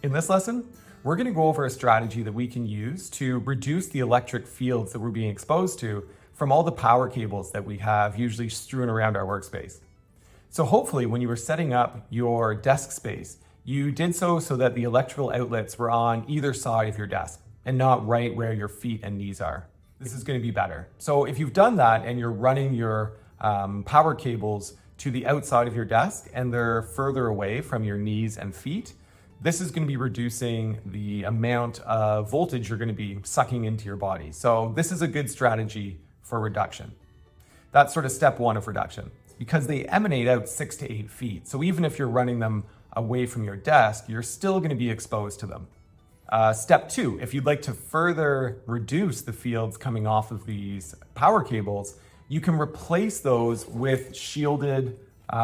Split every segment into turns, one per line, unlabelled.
In this lesson, we're going to go over a strategy that we can use to reduce the electric fields that we're being exposed to from all the power cables that we have usually strewn around our workspace. So hopefully when you were setting up your desk space, you did so that the electrical outlets were on either side of your desk and not right where your feet and knees are. This is going to be better. So if you've done that and you're running your power cables to the outside of your desk and they're further away from your knees and feet, this is going to be reducing the amount of voltage you're going to be sucking into your body. So this is a good strategy for reduction. That's sort of step one of reduction, because they emanate out 6 to 8 feet. So even if you're running them away from your desk, you're still going to be exposed to them. Step two, if you'd like to further reduce the fields coming off of these power cables, you can replace those with shielded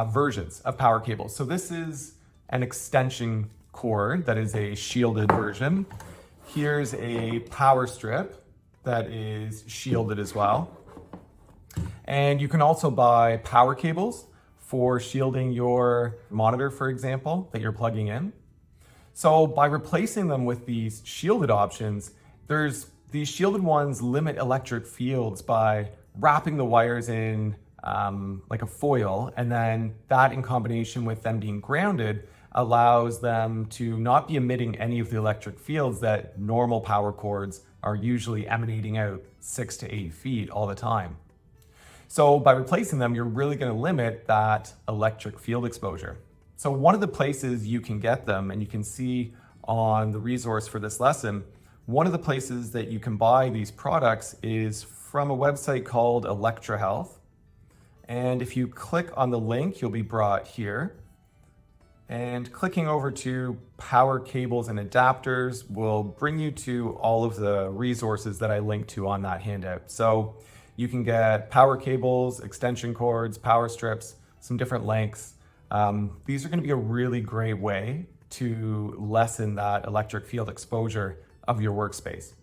versions of power cables. So this is an extension cord that is a shielded version. Here's a power strip that is shielded as well. And you can also buy power cables for shielding your monitor, for example, that you're plugging in. So by replacing them with these shielded options, these shielded ones limit electric fields by wrapping the wires in like a foil, and then that in combination with them being grounded allows them to not be emitting any of the electric fields that normal power cords are usually emanating out 6 to 8 feet all the time. So by replacing them, you're really going to limit that electric field exposure. So one of the places you can get them, and you can see on the resource for this lesson, one of the places that you can buy these products is from a website called Electra Health. And if you click on the link, you'll be brought here. And clicking over to power cables and adapters will bring you to all of the resources that I linked to on that handout. So you can get power cables, extension cords, power strips, some different lengths. These are going to be a really great way to lessen that electric field exposure of your workspace.